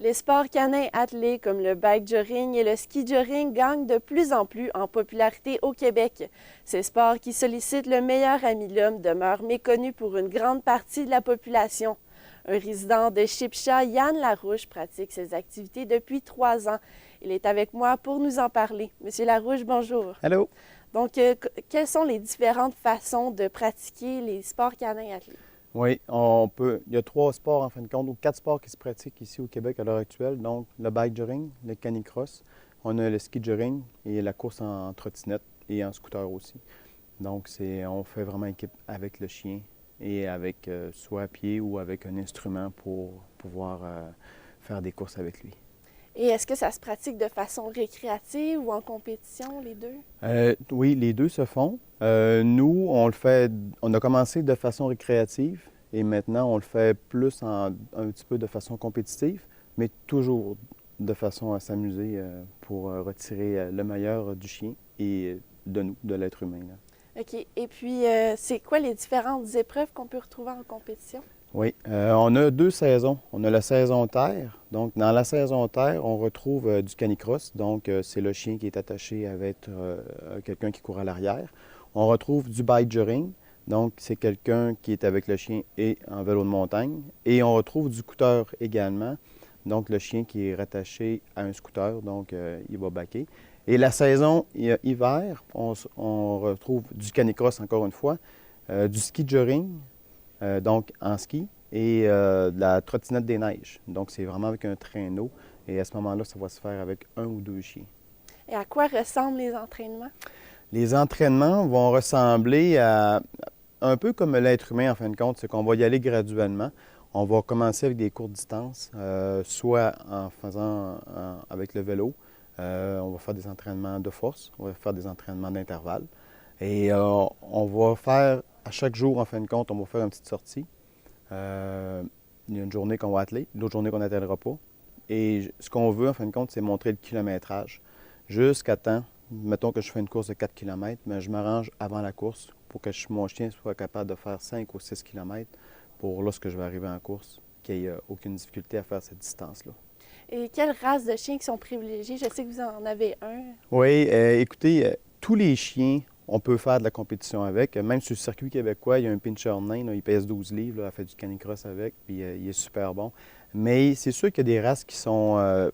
Les sports canins attelés comme le bike jogging et le ski jogging gagnent de plus en plus en popularité au Québec. Ces sports qui sollicitent le meilleur ami de l'homme demeurent méconnus pour une grande partie de la population. Un résident de Shipsha, Yann Larouche, pratique ces activités depuis 3 ans. Il est avec moi pour nous en parler. Monsieur Larouche, bonjour. Allô? Donc, quelles sont les différentes façons de pratiquer les sports canins attelés? Oui, on peut. Il y a 3 sports en fin de compte, ou 4 sports qui se pratiquent ici au Québec à l'heure actuelle. Donc, le bike jogging, le canicross, on a le ski jogging et la course en trottinette et en scooter aussi. Donc, on fait vraiment équipe avec le chien et avec soit à pied ou avec un instrument pour pouvoir faire des courses avec lui. Et est-ce que ça se pratique de façon récréative ou en compétition, les deux? Oui, les deux se font. Nous, on le fait, on a commencé de façon récréative et maintenant on le fait plus un petit peu de façon compétitive, mais toujours de façon à s'amuser pour retirer le meilleur du chien et de nous, de l'être humain, là. OK. Et puis, c'est quoi les différentes épreuves qu'on peut retrouver en compétition? Oui, on a 2 saisons. On a la saison terre. Donc, dans la saison terre, on retrouve du canicross. Donc, c'est le chien qui est attaché avec quelqu'un qui court à l'arrière. On retrouve du bike jogging. Donc, c'est quelqu'un qui est avec le chien et en vélo de montagne. Et on retrouve du scooter également. Donc, le chien qui est rattaché à un scooter. Donc, il va baquer. Et la saison hiver, on retrouve du canicross encore une fois, du ski jogging. Donc en ski, et de la trottinette des neiges. Donc, c'est vraiment avec un traîneau. Et à ce moment-là, ça va se faire avec 1 ou 2 chiens. Et à quoi ressemblent les entraînements? Les entraînements vont ressembler à un peu comme l'être humain, en fin de compte, c'est qu'on va y aller graduellement. On va commencer avec des courtes distances, soit en faisant avec le vélo. On va faire des entraînements de force, on va faire des entraînements d'intervalle. Et on va faire, à chaque jour, en fin de compte, on va faire une petite sortie. Il y a une journée qu'on va atteler, l'autre journée qu'on n'atteindra pas. Et ce qu'on veut, en fin de compte, c'est montrer le kilométrage. Jusqu'à temps, mettons que je fais une course de 4 km, mais je m'arrange avant la course pour que mon chien soit capable de faire 5 ou 6 km pour lorsque je vais arriver en course, qu'il n'y ait aucune difficulté à faire cette distance-là. Et quelles races de chiens qui sont privilégiées? Je sais que vous en avez un. Oui, écoutez, tous les chiens, on peut faire de la compétition avec. Même sur le circuit québécois, il y a un pinscher nain, là, il pèse 12 livres, là, elle fait du canicross avec, puis il est super bon. Mais c'est sûr qu'il y a des races qui sont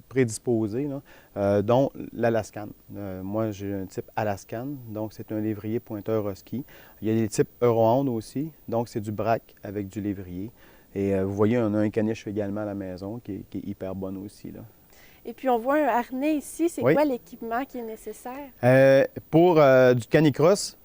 prédisposées, là, dont l'Alaskan. Moi, j'ai un type Alaskan, donc c'est un lévrier pointeur husky. Il y a des types Eurohound aussi, donc c'est du braque avec du lévrier. Et vous voyez, on a un caniche également à la maison qui est hyper bonne aussi, là. Et puis, on voit un harnais ici. C'est Oui. quoi l'équipement qui est nécessaire? Pour du canicross,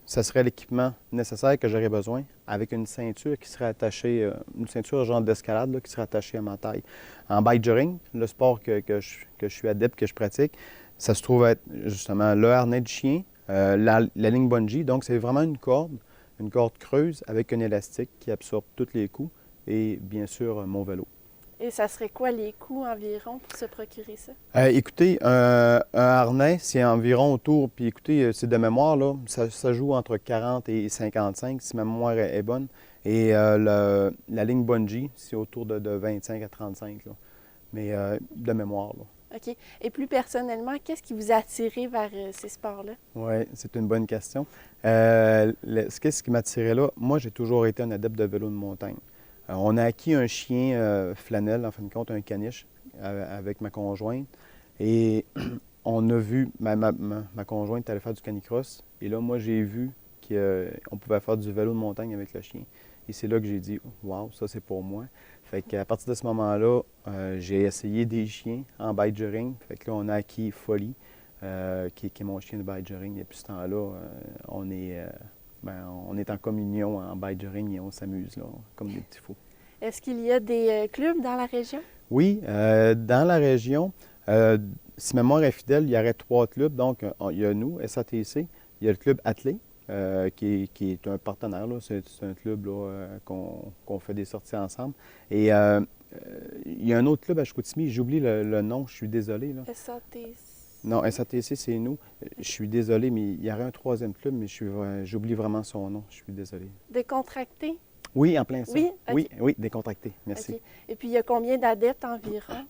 ce serait l'équipement nécessaire que j'aurais besoin avec une ceinture qui serait attachée, une ceinture genre d'escalade là, qui serait attachée à ma taille. En bike jogging, le sport que je suis adepte, que je pratique, ça se trouve être justement le harnais de chien, la ligne bungee. Donc, c'est vraiment une corde creuse avec un élastique qui absorbe tous les coups et bien sûr mon vélo. Et ça serait quoi les coûts environ pour se procurer ça? Écoutez, un harnais, c'est environ autour, puis écoutez, c'est de mémoire, là, ça joue entre 40 et 55, si ma mémoire est bonne. Et la ligne bungee, c'est autour de 25 à 35, là. Mais de mémoire, là. OK. Et plus personnellement, qu'est-ce qui vous a attiré vers ces sports-là? Oui, c'est une bonne question. Qu'est-ce qui m'attirait là? Moi, j'ai toujours été un adepte de vélo de montagne. On a acquis un chien flanelle, en fin de compte, un caniche, avec ma conjointe. Et on a vu, ma conjointe allait faire du canicross. Et là, moi, j'ai vu qu'on pouvait faire du vélo de montagne avec le chien. Et c'est là que j'ai dit, waouh, ça, c'est pour moi. Fait qu'à partir de ce moment-là, j'ai essayé des chiens en bike jogging. Fait que là, on a acquis Folly, qui est mon chien de bike jogging. Et puis, ce temps-là, on est en communion en bike jogging et on s'amuse, là, comme des petits fous. Est-ce qu'il y a des clubs dans la région? Oui, dans la région, si ma mémoire est fidèle, il y aurait 3 clubs. Donc, il y a nous, SATC, il y a le club Athlé, qui est un partenaire, là. C'est un club là, qu'on fait des sorties ensemble. Et il y a un autre club à Chicoutimi, j'oublie le nom, je suis désolé, là. SATC. Non, SATC, c'est nous. Je suis désolé, mais il y aurait un 3e club, mais j'oublie vraiment son nom. Je suis désolé. Décontracté? Oui, en plein ça. Oui? OK. Oui, oui, décontracté. Merci. OK. Et puis, il y a combien d'adeptes environ?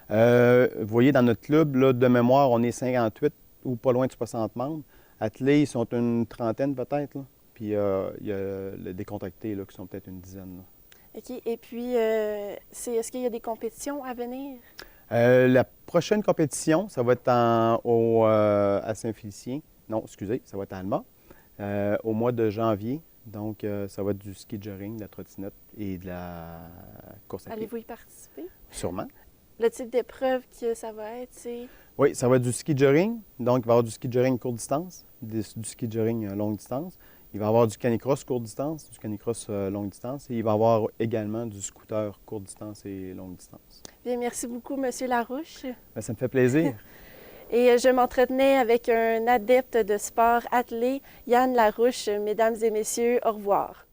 Vous voyez, dans notre club, là, de mémoire, on est 58 ou pas loin de 60 membres. Athlés, ils sont une trentaine peut-être, là. Puis il y a les décontractés là, qui sont peut-être une dizaine, là. OK. Et puis, est-ce qu'il y a des compétitions à venir? La prochaine compétition, ça va être à Saint-Félicien. Non, excusez, ça va être à Alma, au mois de janvier. Donc, ça va être du ski jogging, de la trottinette et de la course à pied. Allez-vous y participer? Sûrement. Le type d'épreuve que ça va être, c'est... Oui, ça va être du ski jogging. Donc, il va y avoir du ski jogging courte distance, du ski jogging longue distance. Il va y avoir du canicross courte distance, du canicross longue distance. Et il va y avoir également du scooter courte distance et longue distance. Bien, merci beaucoup, Monsieur Larouche. Bien, ça me fait plaisir. Et je m'entretenais avec un adepte de sport attelé, Yann Larouche. Mesdames et messieurs, au revoir.